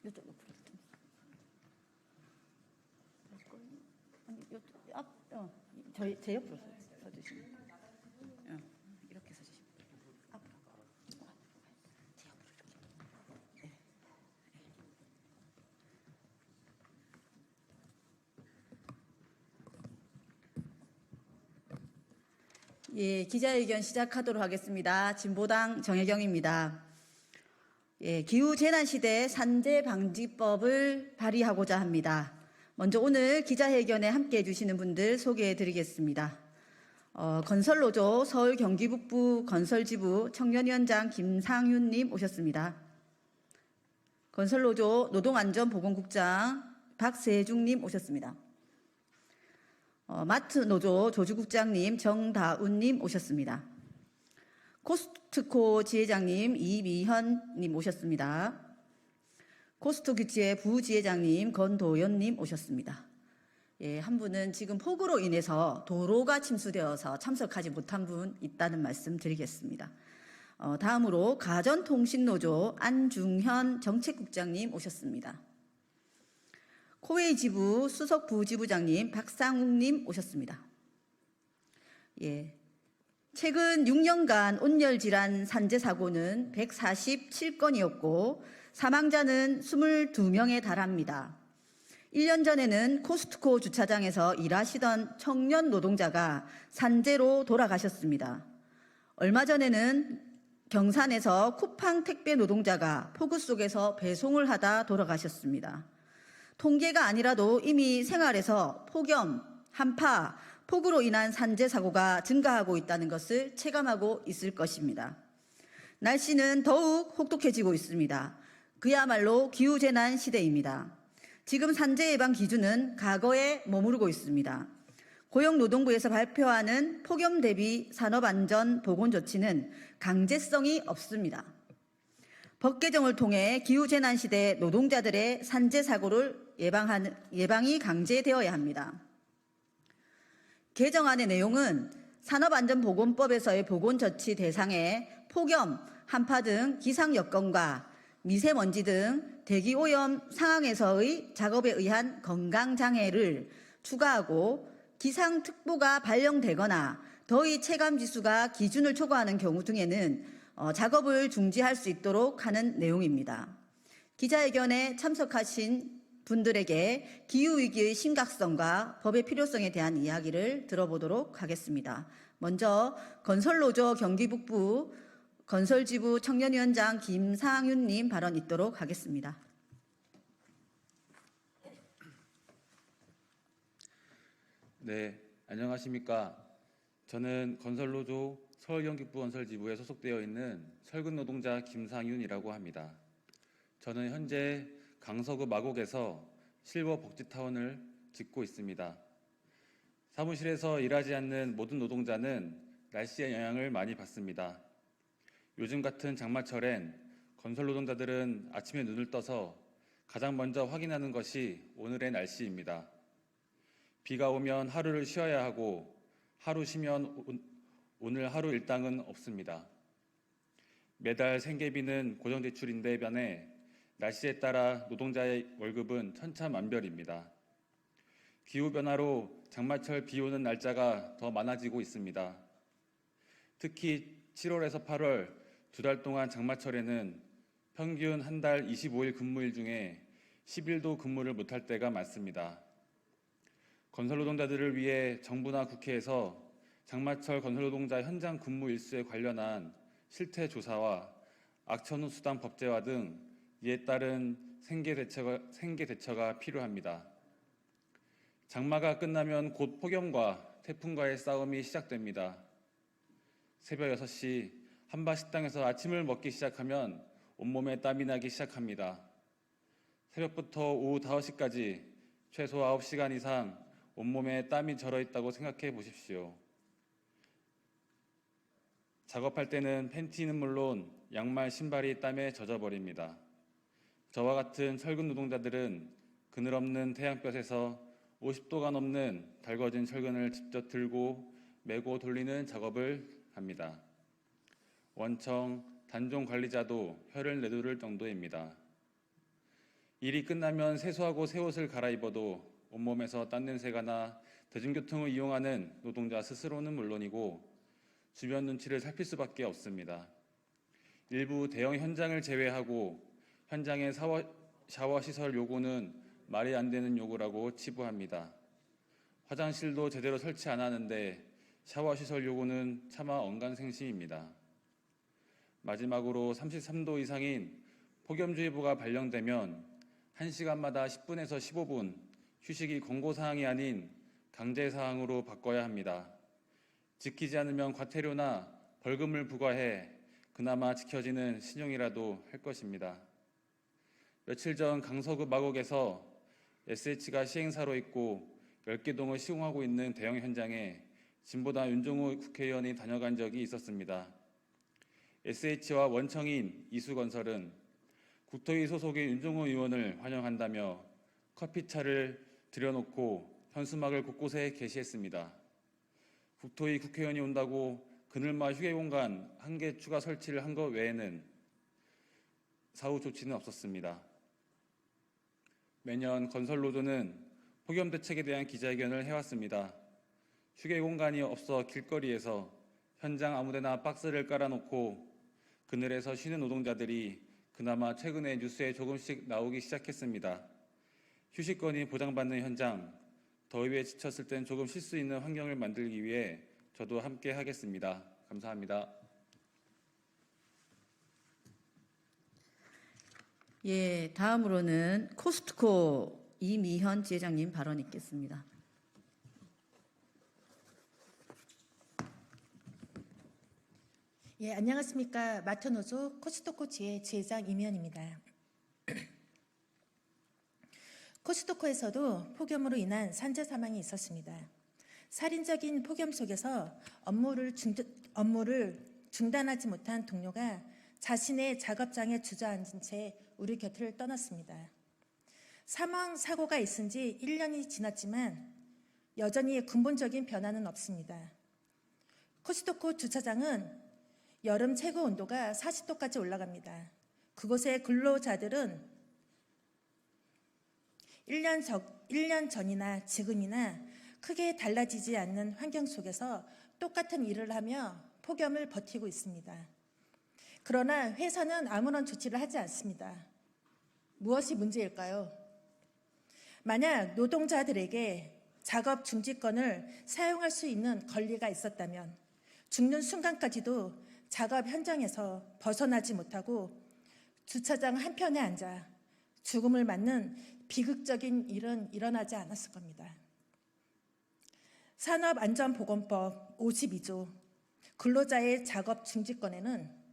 이쪽 옆으로 좀. 아니, 이쪽 앞, 제 옆으로 서주시면. 이렇게 서주시면. 앞으로. 제 옆으로 이렇게. 예, 기자회견 시작하도록 하겠습니다. 진보당 정혜경입니다. 예, 기후재난시대 산재방지법을 발의하고자 합니다. 먼저 오늘 기자회견에 함께해 주시는 분들 소개해 드리겠습니다. 건설노조 서울 경기북부 건설지부 청년위원장 김상윤님 오셨습니다. 건설노조 노동안전보건국장 박세중님 오셨습니다. 마트노조 조주국장님 정다운님 오셨습니다. 코스트코 지회장님 이미현님 오셨습니다. 코스트코지회 부지회장님 건도연님 오셨습니다. 예, 한 분은 지금 폭우로 인해서 도로가 침수되어서 참석하지 못한 분 있다는 말씀 드리겠습니다. 다음으로 가전통신노조 안중현 정책국장님 오셨습니다. 코웨이 지부 수석 부지부장님 박상욱님 오셨습니다. 예, 최근 6년간 온열질환 산재 사고는 147건이었고 사망자는 22명에 달합니다. 1년 전에는 코스트코 주차장에서 일하시던 청년 노동자가 산재로 돌아가셨습니다. 얼마 전에는 경산에서 쿠팡 택배 노동자가 폭우 속에서 배송을 하다 돌아가셨습니다. 통계가 아니라도 이미 생활에서 폭염, 한파, 폭우로 인한 산재 사고가 증가하고 있다는 것을 체감하고 있을 것입니다. 날씨는 더욱 혹독해지고 있습니다. 그야말로 기후재난 시대입니다. 지금 산재 예방 기준은 과거에 머무르고 있습니다. 고용노동부에서 발표하는 폭염 대비 산업안전보건조치는 강제성이 없습니다. 법 개정을 통해 기후재난 시대 노동자들의 산재 사고를 예방이 강제되어야 합니다. 개정안의 내용은 산업안전보건법에서의 보건조치 대상에 폭염, 한파 등 기상여건과 미세먼지 등 대기오염 상황에서의 작업에 의한 건강장애를 추가하고 기상특보가 발령되거나 더위 체감지수가 기준을 초과하는 경우 등에는 작업을 중지할 수 있도록 하는 내용입니다. 기자회견에 참석하신 분들에게 기후위기의 심각성과 법의 필요성에 대한 이야기를 들어보도록 하겠습니다. 먼저 건설노조 경기북부 건설지부 청년위원장 김상윤님 발언 있도록 하겠습니다. 네, 안녕하십니까. 저는 건설노조 서울 경기북부 건설지부에 소속되어 있는 철근 노동자 김상윤이라고 합니다. 저는 현재 강서구 마곡에서 실버 복지타운을 짓고 있습니다. 사무실에서 일하지 않는 모든 노동자는 날씨의 영향을 많이 받습니다. 요즘 같은 장마철엔 건설 노동자들은 아침에 눈을 떠서 가장 먼저 확인하는 것이 오늘의 날씨입니다. 비가 오면 하루를 쉬어야 하고 하루 쉬면 오늘 하루 일당은 없습니다. 매달 생계비는 고정지출인데 반해 날씨에 따라 노동자의 월급은 천차만별입니다. 기후변화로 장마철 비 오는 날짜가 더 많아지고 있습니다. 특히 7월에서 8월 두 달 동안 장마철에는 평균 한 달 25일 근무일 중에 10일도 근무를 못할 때가 많습니다. 건설 노동자들을 위해 정부나 국회에서 장마철 건설 노동자 현장 근무 일수에 관련한 실태 조사와 악천후 수당 법제화 등 이에 따른 생계 대처가 필요합니다. 장마가 끝나면 곧 폭염과 태풍과의 싸움이 시작됩니다. 새벽 6시 한바 식당에서 아침을 먹기 시작하면 온몸에 땀이 나기 시작합니다. 새벽부터 오후 5시까지 최소 9시간 이상 온몸에 땀이 절어 있다고 생각해 보십시오. 작업할 때는 팬티는 물론 양말, 신발이 땀에 젖어버립니다. 저와 같은 철근 노동자들은 그늘 없는 태양볕에서 50도가 넘는 달궈진 철근을 직접 들고 메고 돌리는 작업을 합니다. 원청, 단종 관리자도 혀를 내두를 정도입니다. 일이 끝나면 세수하고 새 옷을 갈아입어도 온몸에서 땀 냄새가 나 대중교통을 이용하는 노동자 스스로는 물론이고 주변 눈치를 살필 수밖에 없습니다. 일부 대형 현장을 제외하고 현장의 샤워 시설 요구는 말이 안 되는 요구라고 치부합니다. 화장실도 제대로 설치 안 하는데 샤워 시설 요구는 차마 언간생심입니다. 마지막으로 33도 이상인 폭염주의보가 발령되면 1시간마다 10분에서 15분 휴식이 권고사항이 아닌 강제사항으로 바꿔야 합니다. 지키지 않으면 과태료나 벌금을 부과해 그나마 지켜지는 신용이라도 할 것입니다. 며칠 전 강서구 마곡에서 SH가 시행사로 있고 10개 동을 시공하고 있는 대형 현장에 진보당 윤종호 국회의원이 다녀간 적이 있었습니다. SH와 원청인 이수건설은 국토위 소속의 윤종호 의원을 환영한다며 커피차를 들여놓고 현수막을 곳곳에 게시했습니다. 국토위 국회의원이 온다고 그늘마 휴게공간 1개 추가 설치를 한 것 외에는 사후 조치는 없었습니다. 매년 건설노조는 폭염 대책에 대한 기자회견을 해왔습니다. 휴게공간이 없어 길거리에서 현장 아무데나 박스를 깔아놓고 그늘에서 쉬는 노동자들이 그나마 최근에 뉴스에 조금씩 나오기 시작했습니다. 휴식권이 보장받는 현장, 더위에 지쳤을 땐 조금 쉴 수 있는 환경을 만들기 위해 저도 함께 하겠습니다. 감사합니다. 예, 다음으로는 코스트코 이미현 지회장님 발언 있겠습니다. 예, 안녕하십니까. 마트노조 코스트코 지회장 이미현입니다. 코스트코에서도 폭염으로 인한 산재 사망이 있었습니다. 살인적인 폭염 속에서 업무를 중단하지 못한 동료가 자신의 작업장에 주저앉은 채 우리 곁을 떠났습니다. 사망 사고가 있은 지 1년이 지났지만 여전히 근본적인 변화는 없습니다. 코스트코 주차장은 여름 최고 온도가 40도까지 올라갑니다. 그곳의 근로자들은 1년 전이나 지금이나 크게 달라지지 않는 환경 속에서 똑같은 일을 하며 폭염을 버티고 있습니다. 그러나 회사는 아무런 조치를 하지 않습니다. 무엇이 문제일까요? 만약 노동자들에게 작업 중지권을 사용할 수 있는 권리가 있었다면 죽는 순간까지도 작업 현장에서 벗어나지 못하고 주차장 한편에 앉아 죽음을 맞는 비극적인 일은 일어나지 않았을 겁니다. 산업안전보건법 52조 근로자의 작업 중지권에는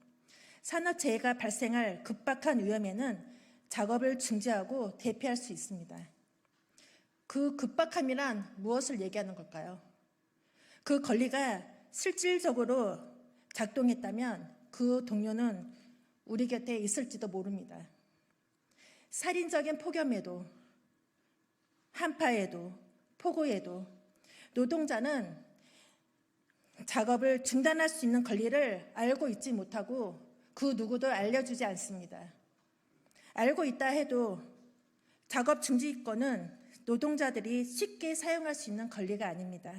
산업재해가 발생할 급박한 위험에는 작업을 중지하고 대피할 수 있습니다. 그 급박함이란 무엇을 얘기하는 걸까요? 그 권리가 실질적으로 작동했다면 그 동료는 우리 곁에 있을지도 모릅니다. 살인적인 폭염에도 한파에도 폭우에도 노동자는 작업을 중단할 수 있는 권리를 알고 있지 못하고 그 누구도 알려주지 않습니다. 알고 있다 해도 작업 중지권은 노동자들이 쉽게 사용할 수 있는 권리가 아닙니다.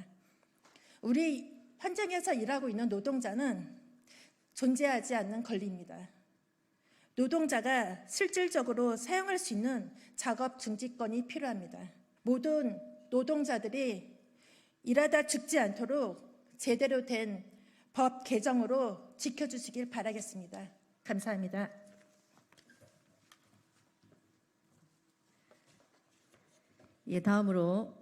우리 현장에서 일하고 있는 노동자는 존재하지 않는 권리입니다. 노동자가 실질적으로 사용할 수 있는 작업 중지권이 필요합니다. 모든 노동자들이 일하다 죽지 않도록 제대로 된 법 개정으로 지켜주시길 바라겠습니다. 감사합니다. 예, 다음으로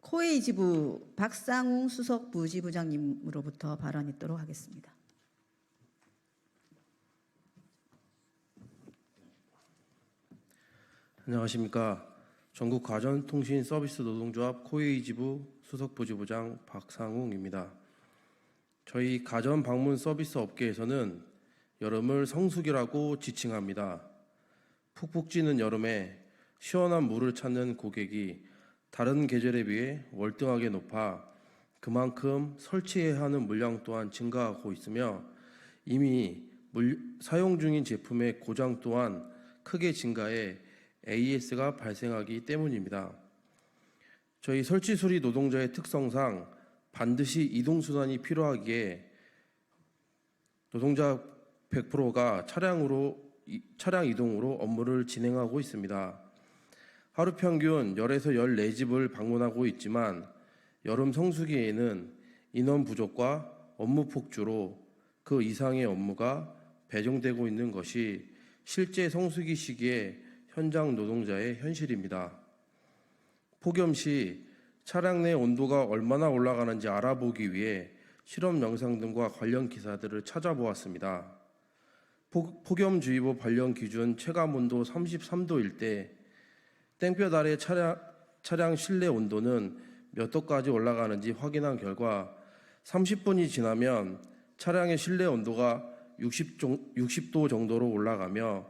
코웨이 지부 박상웅 수석 부지부장님으로부터 발언 있도록 하겠습니다. 안녕하십니까. 전국가전통신서비스노동조합 코웨이 지부 수석 부지부장 박상웅입니다. 저희 가전 방문 서비스 업계에서는 여름을 성수기라고 지칭합니다. 푹푹 찌는 여름에 시원한 물을 찾는 고객이 다른 계절에 비해 월등하게 높아 그만큼 설치해야 하는 물량 또한 증가하고 있으며 이미 사용 중인 제품의 고장 또한 크게 증가해 AS가 발생하기 때문입니다. 저희 설치 수리 노동자의 특성상 반드시 이동수단이 필요하기에 노동자 100%가 차량 이동으로 업무를 진행하고 있습니다. 하루 평균 10에서 14집을 방문하고 있지만 여름 성수기에는 인원 부족과 업무 폭주로 그 이상의 업무가 배정되고 있는 것이 실제 성수기 시기의 현장 노동자의 현실입니다. 폭염 시 차량 내 온도가 얼마나 올라가는지 알아보기 위해 실험 영상 등과 관련 기사들을 찾아보았습니다. 폭염주의보 발령 기준 체감 온도 33도일 때 땡볕 아래 차량 실내 온도는 몇 도까지 올라가는지 확인한 결과 30분이 지나면 차량의 실내 온도가 60도 정도로 올라가며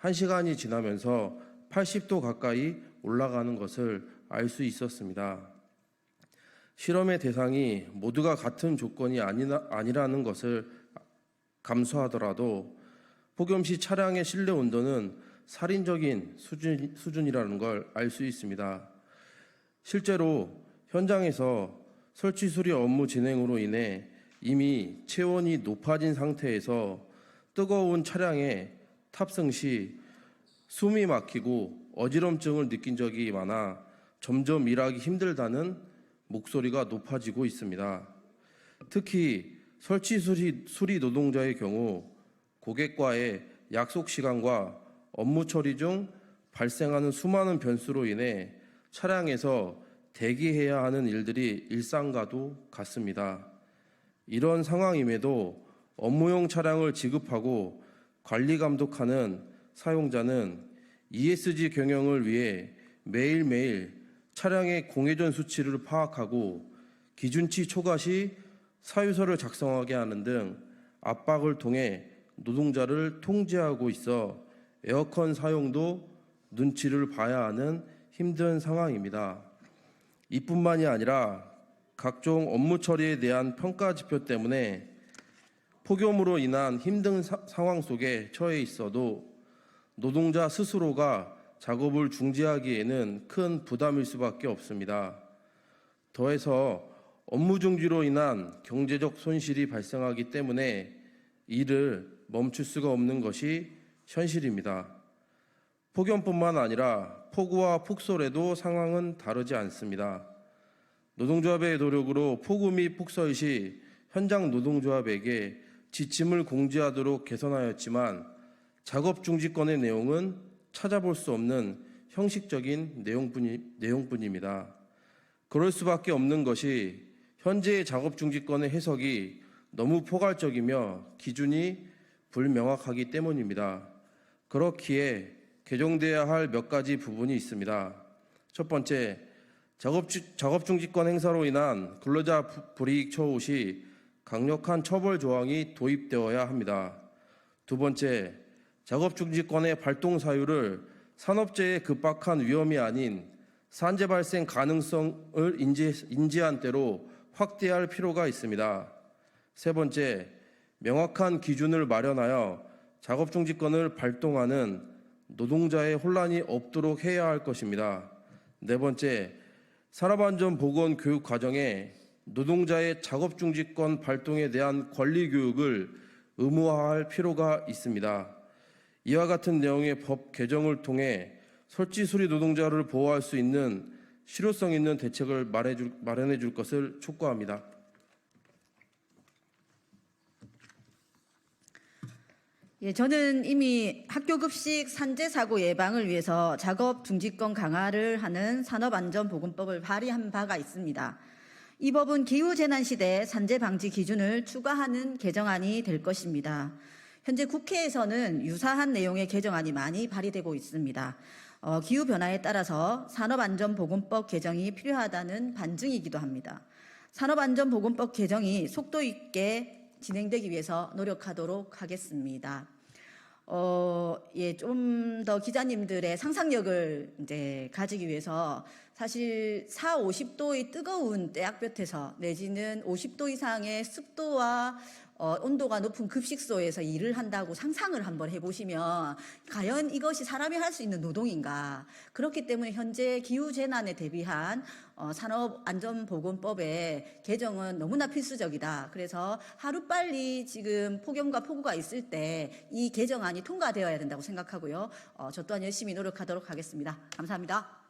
1시간이 지나면서 80도 가까이 올라가는 것을 알 수 있었습니다. 실험의 대상이 모두가 같은 조건이 아니라는 것을 감수하더라도 폭염 시 차량의 실내 온도는 살인적인 수준이라는 걸 알 수 있습니다. 실제로 현장에서 설치 수리 업무 진행으로 인해 이미 체온이 높아진 상태에서 뜨거운 차량에 탑승 시 숨이 막히고 어지럼증을 느낀 적이 많아 점점 일하기 힘들다는 목소리가 높아지고 있습니다. 특히 설치 수리 노동자의 경우 고객과의 약속 시간과 업무 처리 중 발생하는 수많은 변수로 인해 차량에서 대기해야 하는 일들이 일상과도 같습니다. 이런 상황임에도 업무용 차량을 지급하고 관리 감독하는 사용자는 ESG 경영을 위해 매일매일 차량의 공회전 수치를 파악하고 기준치 초과 시 사유서를 작성하게 하는 등 압박을 통해 노동자를 통제하고 있어 에어컨 사용도 눈치를 봐야 하는 힘든 상황입니다. 이뿐만이 아니라 각종 업무 처리에 대한 평가 지표 때문에 폭염으로 인한 힘든 상황 속에 처해 있어도 노동자 스스로가 작업을 중지하기에는 큰 부담일 수밖에 없습니다. 더해서 업무 중지로 인한 경제적 손실이 발생하기 때문에 일을 멈출 수가 없는 것이 현실입니다. 폭염뿐만 아니라 폭우와 폭설에도 상황은 다르지 않습니다. 노동조합의 노력으로 폭우 및 폭설 시 현장 노동조합에게 지침을 공지하도록 개선하였지만 작업 중지권의 내용은 찾아볼 수 없는 형식적인 내용뿐입니다. 그럴 수밖에 없는 것이 현재의 작업 중지권의 해석이 너무 포괄적이며 기준이 불명확하기 때문입니다. 그렇기에 개정돼야 할 몇 가지 부분이 있습니다. 첫 번째, 작업 중지권 행사로 인한 근로자 불이익 처우 시 강력한 처벌 조항이 도입되어야 합니다. 두 번째, 작업 중지권의 발동 사유를 산업재해의 급박한 위험이 아닌 산재 발생 가능성을 인지한 대로 확대할 필요가 있습니다. 세 번째, 명확한 기준을 마련하여 작업 중지권을 발동하는 노동자의 혼란이 없도록 해야 할 것입니다. 네 번째, 산업안전보건 교육 과정에 노동자의 작업 중지권 발동에 대한 권리 교육을 의무화할 필요가 있습니다. 이와 같은 내용의 법 개정을 통해 설치 수리 노동자를 보호할 수 있는 실효성 있는 대책을 마련해 줄 것을 촉구합니다. 예, 저는 이미 학교 급식 산재 사고 예방을 위해서 작업 중지권 강화를 하는 산업안전보건법을 발의한 바가 있습니다. 이 법은 기후재난 시대 산재 방지 기준을 추가하는 개정안이 될 것입니다. 현재 국회에서는 유사한 내용의 개정안이 많이 발의되고 있습니다. 기후변화에 따라서 산업안전보건법 개정이 필요하다는 반증이기도 합니다. 산업안전보건법 개정이 속도 있게 진행되기 위해서 노력하도록 하겠습니다. 좀 더 기자님들의 상상력을 이제 가지기 위해서 사실 40, 50도의 뜨거운 때약볕에서 내지는 50도 이상의 습도와 온도가 높은 급식소에서 일을 한다고 상상을 한번 해보시면 과연 이것이 사람이 할 수 있는 노동인가. 그렇기 때문에 현재 기후재난에 대비한 산업안전보건법의 개정은 너무나 필수적이다. 그래서 하루빨리 지금 폭염과 폭우가 있을 때 이 개정안이 통과되어야 된다고 생각하고요. 저 또한 열심히 노력하도록 하겠습니다. 감사합니다.